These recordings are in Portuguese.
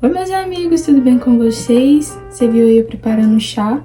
Oi, meus amigos, tudo bem com vocês? Você viu aí eu preparando um chá?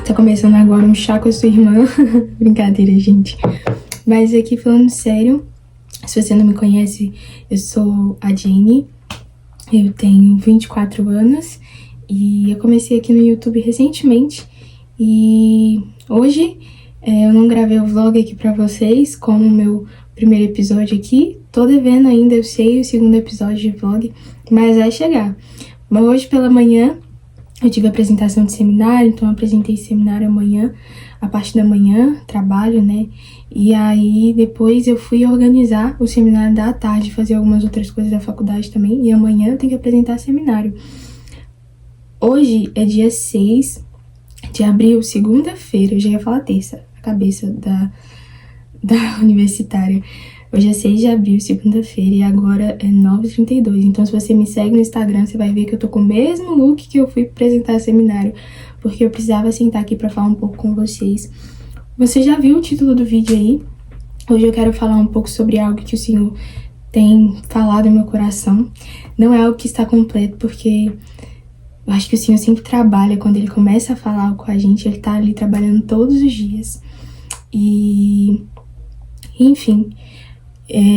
Tá começando agora um chá com a sua irmã. Brincadeira, gente. Mas aqui falando sério, se você não me conhece, eu sou a Jenny. Eu tenho 24 anos e eu comecei aqui no YouTube recentemente. E hoje eu não gravei o vlog aqui pra vocês, como o meu primeiro episódio aqui. Tô devendo ainda, eu sei, o segundo episódio de vlog, mas vai chegar. Mas hoje pela manhã eu tive a apresentação de seminário, então eu apresentei seminário amanhã, a parte da manhã, trabalho, né? E aí depois eu fui organizar o seminário da tarde, fazer algumas outras coisas da faculdade também, e amanhã eu tenho que apresentar seminário. Hoje é dia 6 de abril, segunda-feira, eu já ia falar terça, a cabeça da universitária. Hoje é 6 de abril, segunda-feira, e agora é 9h32. Então, se você me segue no Instagram, você vai ver que eu tô com o mesmo look que eu fui apresentar seminário, porque eu precisava sentar aqui pra falar um pouco com vocês. Você já viu o título do vídeo aí? Hoje eu quero falar um pouco sobre algo que o Senhor tem falado no meu coração. Não é algo que está completo, porque eu acho que o Senhor sempre trabalha. Quando Ele começa a falar algo com a gente, Ele tá ali trabalhando todos os dias. Enfim,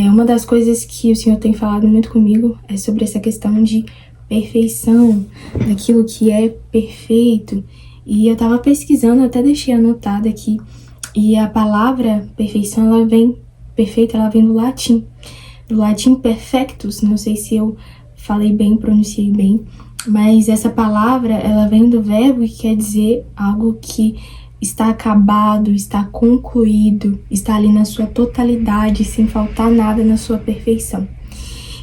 uma das coisas que o Senhor tem falado muito comigo é sobre essa questão de perfeição, daquilo que é perfeito. E eu tava pesquisando, até deixei anotado aqui, e a palavra perfeição, ela vem do latim perfectus. Não sei se eu falei bem, pronunciei bem, mas essa palavra, ela vem do verbo que quer dizer algo que está acabado, está concluído, está ali na sua totalidade, sem faltar nada na sua perfeição.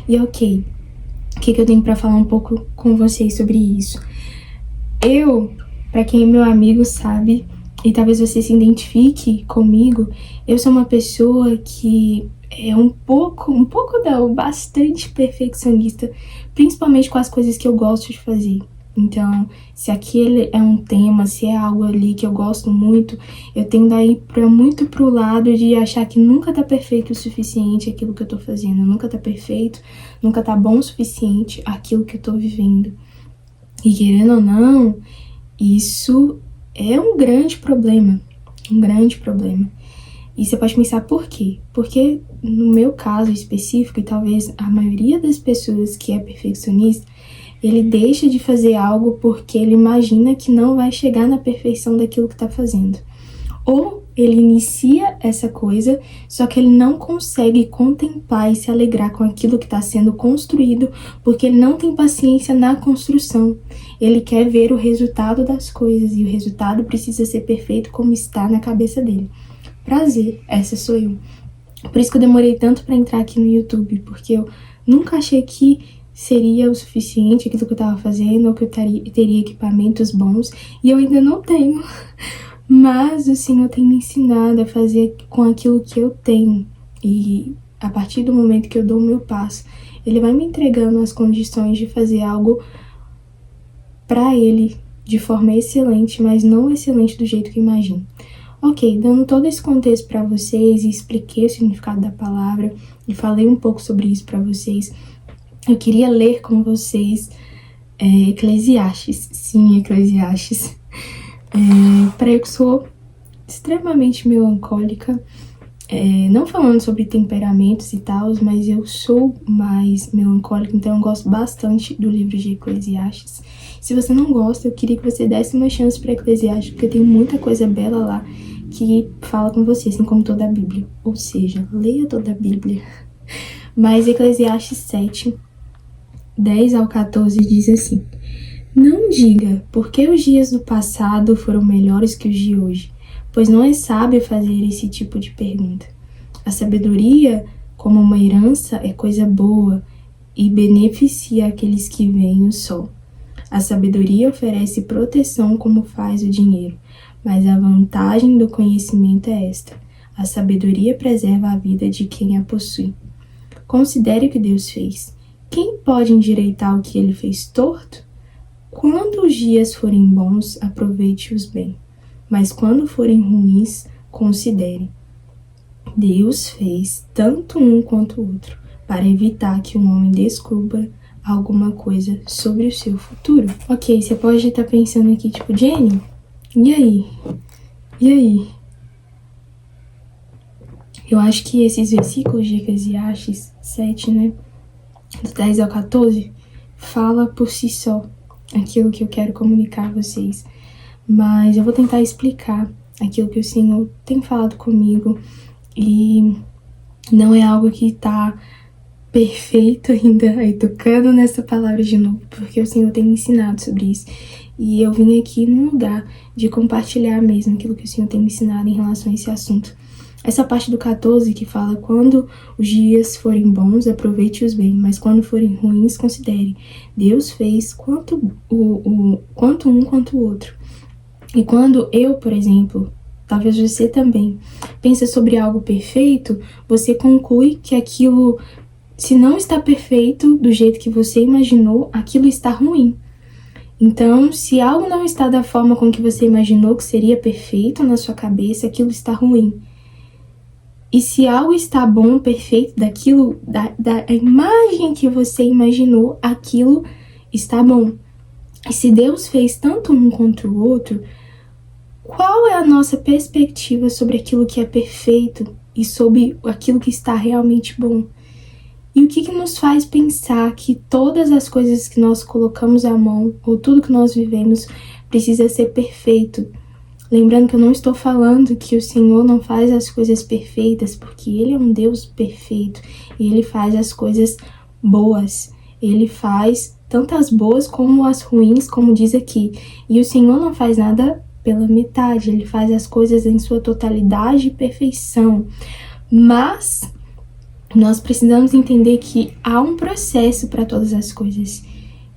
E ok, o que eu tenho para falar um pouco com vocês sobre isso? Para quem é meu amigo sabe, e talvez você se identifique comigo, eu sou uma pessoa que é bastante perfeccionista, principalmente com as coisas que eu gosto de fazer. Então, se aquele é um tema, se é algo ali que eu gosto muito, eu tendo a ir muito pro lado de achar que nunca tá perfeito o suficiente aquilo que eu tô fazendo. Nunca tá perfeito, nunca tá bom o suficiente aquilo que eu tô vivendo. E querendo ou não, isso é um grande problema. E você pode pensar por quê? Porque no meu caso específico, e talvez a maioria das pessoas que é perfeccionista, ele deixa de fazer algo porque ele imagina que não vai chegar na perfeição daquilo que está fazendo. Ou ele inicia essa coisa, só que ele não consegue contemplar e se alegrar com aquilo que está sendo construído, porque ele não tem paciência na construção. Ele quer ver o resultado das coisas, e o resultado precisa ser perfeito como está na cabeça dele. Prazer, essa sou eu. Por isso que eu demorei tanto para entrar aqui no YouTube, porque eu nunca achei que seria o suficiente aquilo que eu tava fazendo, ou que eu teria equipamentos bons, e eu ainda não tenho. Mas o Senhor tem me ensinado a fazer com aquilo que eu tenho. E a partir do momento que eu dou o meu passo, Ele vai me entregando as condições de fazer algo pra Ele de forma excelente, mas não excelente do jeito que eu imagino. Ok, dando todo esse contexto pra vocês, e expliquei o significado da palavra, e falei um pouco sobre isso pra vocês, eu queria ler com vocês Eclesiastes. Sim, Eclesiastes. Para eu que sou extremamente melancólica, não falando sobre temperamentos e tal, mas eu sou mais melancólica, então eu gosto bastante do livro de Eclesiastes. Se você não gosta, eu queria que você desse uma chance para Eclesiastes, porque tem muita coisa bela lá que fala com você, assim como toda a Bíblia. Ou seja, leia toda a Bíblia. Mas Eclesiastes 7, 10 ao 14 diz assim: Não diga, porque os dias do passado foram melhores que os de hoje, pois não é sábio fazer esse tipo de pergunta. A sabedoria, como uma herança, é coisa boa e beneficia aqueles que veem o sol. A sabedoria oferece proteção como faz o dinheiro, mas a vantagem do conhecimento é esta: a sabedoria preserva a vida de quem a possui. Considere o que Deus fez. Quem pode endireitar o que ele fez torto? Quando os dias forem bons, aproveite-os bem, mas quando forem ruins, considere. Deus fez tanto um quanto o outro, para evitar que um homem descubra alguma coisa sobre o seu futuro. Ok, você pode estar pensando aqui, tipo, Jenny, e aí? E aí? Eu acho que esses versículos de Eclesiastes 7, né, do 10 ao 14, fala por si só aquilo que eu quero comunicar a vocês. Mas eu vou tentar explicar aquilo que o Senhor tem falado comigo, e não é algo que tá perfeito ainda, aí tocando nessa palavra de novo, porque o Senhor tem me ensinado sobre isso. E eu vim aqui num lugar de compartilhar mesmo aquilo que o Senhor tem me ensinado em relação a esse assunto. Essa parte do 14 que fala: quando os dias forem bons, aproveite-os bem, mas quando forem ruins, considere. Deus fez quanto um quanto o outro. E quando eu, por exemplo, talvez você também, pensa sobre algo perfeito, você conclui que aquilo, se não está perfeito do jeito que você imaginou, aquilo está ruim. Então, se algo não está da forma com que você imaginou que seria perfeito na sua cabeça, aquilo está ruim. E se algo está bom, perfeito, daquilo, da imagem que você imaginou, aquilo está bom. E se Deus fez tanto um quanto o outro, qual é a nossa perspectiva sobre aquilo que é perfeito e sobre aquilo que está realmente bom? E o que nos faz pensar que todas as coisas que nós colocamos à mão, ou tudo que nós vivemos, precisa ser perfeito? Lembrando que eu não estou falando que o Senhor não faz as coisas perfeitas, porque Ele é um Deus perfeito, e Ele faz as coisas boas. Ele faz tanto as boas como as ruins, como diz aqui. E o Senhor não faz nada pela metade, Ele faz as coisas em sua totalidade e perfeição. Mas nós precisamos entender que há um processo para todas as coisas.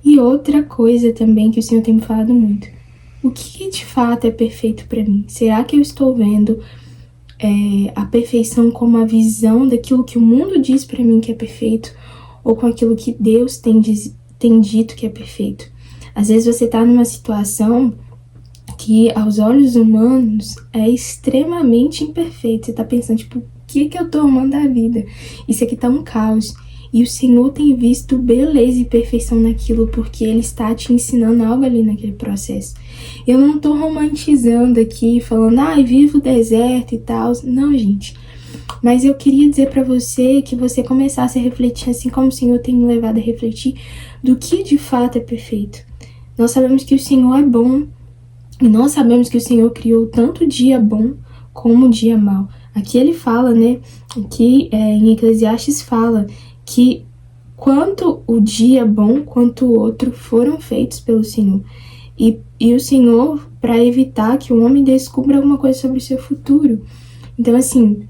E outra coisa também que o Senhor tem me falado muito: o que de fato é perfeito para mim? Será que eu estou vendo a perfeição como a visão daquilo que o mundo diz para mim que é perfeito, ou com aquilo que Deus tem dito que é perfeito? Às vezes você está numa situação que aos olhos humanos é extremamente imperfeito. Você está pensando, tipo, o que eu tô arrumando da vida? Isso aqui tá um caos. E o Senhor tem visto beleza e perfeição naquilo, porque Ele está te ensinando algo ali naquele processo. Eu não tô romantizando aqui, falando, vivo o deserto e tal. Não, gente. Mas eu queria dizer pra você que você começasse a refletir, assim como o Senhor tem me levado a refletir, do que de fato é perfeito. Nós sabemos que o Senhor é bom, e nós sabemos que o Senhor criou tanto dia bom como dia mau. Aqui ele fala, né, aqui em Eclesiastes fala que quanto o dia bom quanto o outro foram feitos pelo Senhor. E o Senhor, para evitar que o homem descubra alguma coisa sobre o seu futuro. Então, assim,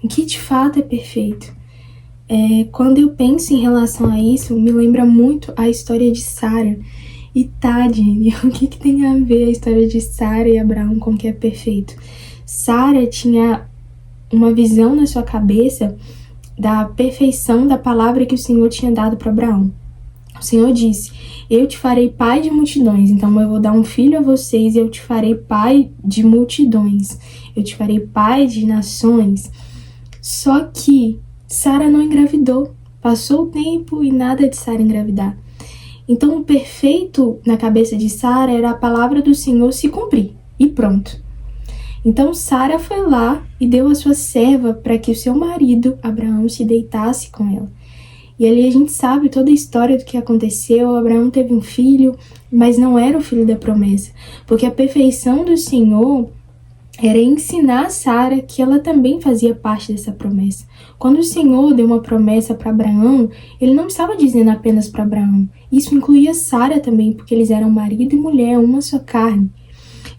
o que de fato é perfeito? Quando eu penso em relação a isso, me lembra muito a história de Sara. E Jenny, o que tem a ver a história de Sara e Abraão com o que é perfeito? Sara tinha uma visão na sua cabeça da perfeição da palavra que o Senhor tinha dado para Abraão. O Senhor disse: eu te farei pai de multidões, então eu vou dar um filho a vocês e eu te farei pai de multidões, eu te farei pai de nações. Só que Sara não engravidou, passou o tempo e nada de Sara engravidar. Então o perfeito na cabeça de Sara era a palavra do Senhor se cumprir, e pronto. Então Sara foi lá e deu a sua serva para que o seu marido, Abraão, se deitasse com ela. E ali a gente sabe toda a história do que aconteceu. Abraão teve um filho, mas não era o filho da promessa, porque a perfeição do Senhor era ensinar a Sara que ela também fazia parte dessa promessa. Quando o Senhor deu uma promessa para Abraão, Ele não estava dizendo apenas para Abraão. Isso incluía Sara também, porque eles eram marido e mulher, uma só carne.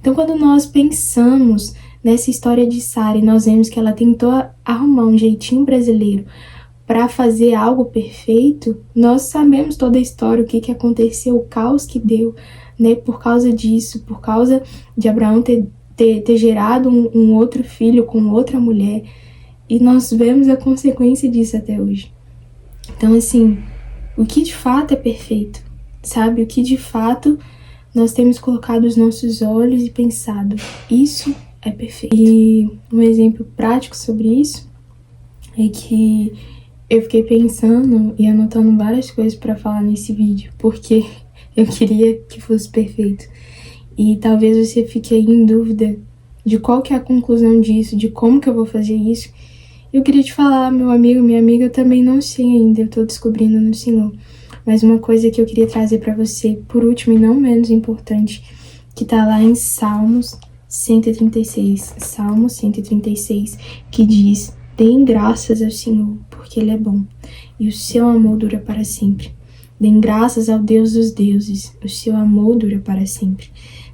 Então, quando nós pensamos nessa história de Sara e nós vemos que ela tentou arrumar um jeitinho brasileiro para fazer algo perfeito, nós sabemos toda a história, o que aconteceu, o caos que deu, né? Por causa disso, por causa de Abraão ter gerado um outro filho com outra mulher, e nós vemos a consequência disso até hoje. Então, assim, o que de fato é perfeito, sabe? O que de fato nós temos colocado os nossos olhos e pensado, isso é perfeito. E um exemplo prático sobre isso é que Eu fiquei pensando e anotando várias coisas para falar nesse vídeo, porque eu queria que fosse perfeito. E talvez você fique aí em dúvida de qual que é a conclusão disso, de como que eu vou fazer isso. Eu queria te falar, meu amigo, minha amiga, eu também não sei ainda, eu tô descobrindo no Senhor. Mas uma coisa que eu queria trazer para você, por último e não menos importante, que tá lá em Salmos 136, Salmo 136, que diz: deem graças ao Senhor, porque Ele é bom, e o seu amor dura para sempre. Deem graças ao Deus dos deuses, o seu amor dura para sempre.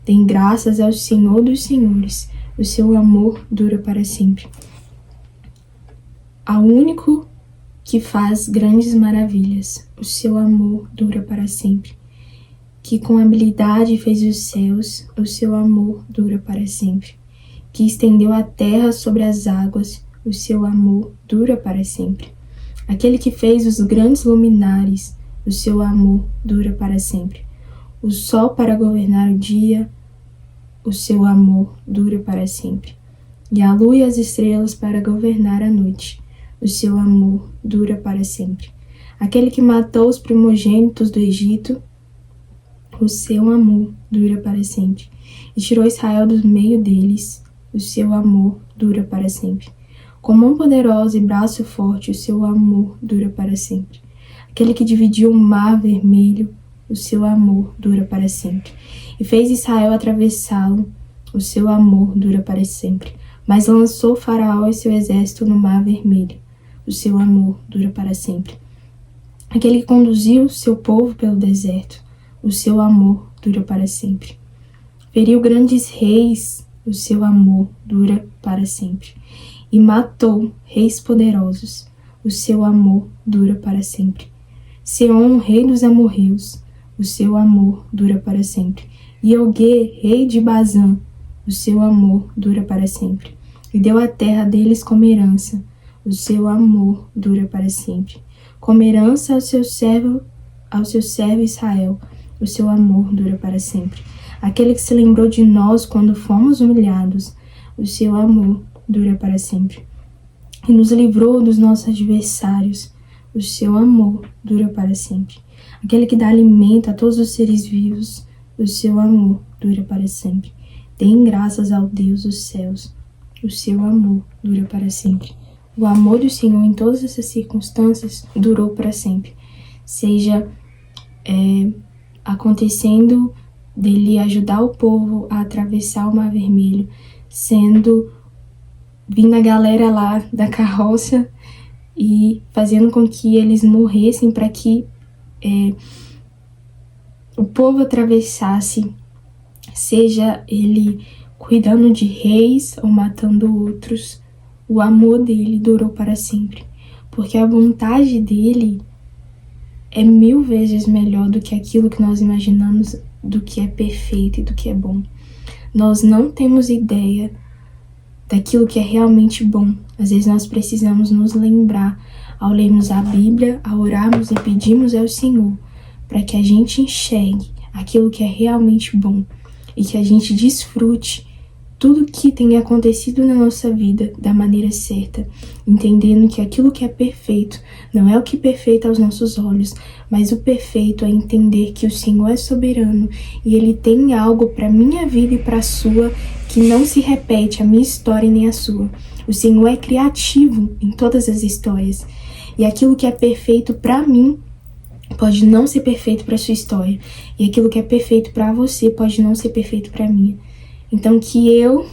Deem graças ao Senhor dos senhores, o seu amor dura para sempre. Ao único que faz grandes maravilhas, o seu amor dura para sempre. Que com habilidade fez os céus, o seu amor dura para sempre. Que estendeu a terra sobre as águas, o seu amor dura para sempre. Aquele que fez os grandes luminares, o seu amor dura para sempre. O sol para governar o dia, o seu amor dura para sempre. E a lua e as estrelas para governar a noite, o seu amor dura para sempre. Aquele que matou os primogênitos do Egito, o seu amor dura para sempre. E tirou Israel do meio deles, o seu amor dura para sempre. Com mão poderosa e braço forte, o seu amor dura para sempre. Aquele que dividiu o mar vermelho, o seu amor dura para sempre. E fez Israel atravessá-lo, o seu amor dura para sempre. Mas lançou Faraó e seu exército no mar vermelho, o seu amor dura para sempre. Aquele que conduziu seu povo pelo deserto, o seu amor dura para sempre. Feriu grandes reis, o seu amor dura para sempre. E matou reis poderosos, o seu amor dura para sempre. Seom, rei dos amorreus, o seu amor dura para sempre. E Ogê, rei de Bazã, o seu amor dura para sempre. E deu a terra deles como herança, o seu amor dura para sempre. Como herança ao seu servo Israel, o seu amor dura para sempre. Aquele que se lembrou de nós quando fomos humilhados, o seu amor dura para sempre. E nos livrou dos nossos adversários, o seu amor dura para sempre. Aquele que dá alimento a todos os seres vivos, o seu amor dura para sempre. Deem graças ao Deus dos céus, o seu amor dura para sempre. O amor do Senhor em todas essas circunstâncias durou para sempre. Seja acontecendo dele ajudar o povo a atravessar o Mar Vermelho, vindo a galera lá da carroça e fazendo com que eles morressem para que o povo atravessasse, seja ele cuidando de reis ou matando outros, o amor dele durou para sempre, porque a vontade dele é 1000 vezes melhor do que aquilo que nós imaginamos, do que é perfeito e do que é bom. Nós não temos ideia daquilo que é realmente bom. Às vezes nós precisamos nos lembrar, ao lermos a Bíblia, ao orarmos e pedirmos ao Senhor, para que a gente enxergue aquilo que é realmente bom e que a gente desfrute tudo que tem acontecido na nossa vida da maneira certa, entendendo que aquilo que é perfeito não é o que é perfeito aos nossos olhos, mas o perfeito é entender que o Senhor é soberano e Ele tem algo para minha vida e para a sua que não se repete, a minha história nem a sua. O Senhor é criativo em todas as histórias e aquilo que é perfeito para mim pode não ser perfeito para sua história e aquilo que é perfeito para você pode não ser perfeito para mim. Então que eu,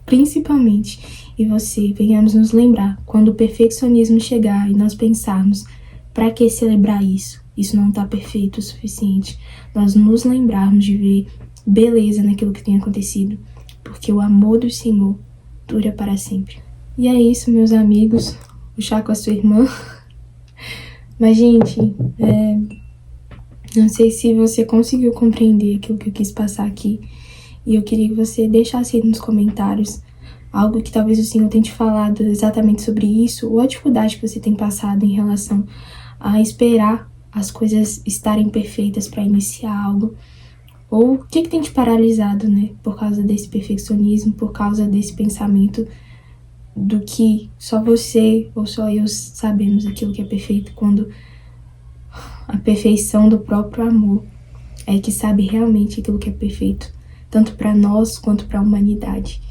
principalmente, e você venhamos nos lembrar, quando o perfeccionismo chegar e nós pensarmos, para que celebrar isso? Isso não está perfeito o suficiente. Nós nos lembrarmos de ver beleza naquilo que tem acontecido, porque o amor do Senhor dura para sempre. E é isso, meus amigos, o chá com a sua irmã. Mas, gente, não sei se você conseguiu compreender aquilo que eu quis passar aqui. E eu queria que você deixasse aí nos comentários algo que talvez o Senhor tenha te falado exatamente sobre isso, ou a dificuldade que você tem passado em relação a esperar as coisas estarem perfeitas para iniciar algo. Ou o que tem te paralisado, né? Por causa desse perfeccionismo, por causa desse pensamento do que só você ou só eu sabemos aquilo que é perfeito, quando a perfeição do próprio amor é que sabe realmente aquilo que é perfeito, tanto para nós quanto para a humanidade.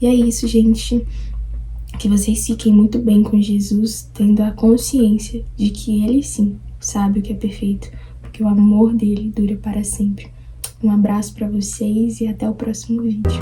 E é isso, gente. Que vocês fiquem muito bem com Jesus, tendo a consciência de que Ele sim sabe o que é perfeito, porque o amor dele dura para sempre. Um abraço para vocês e até o próximo vídeo.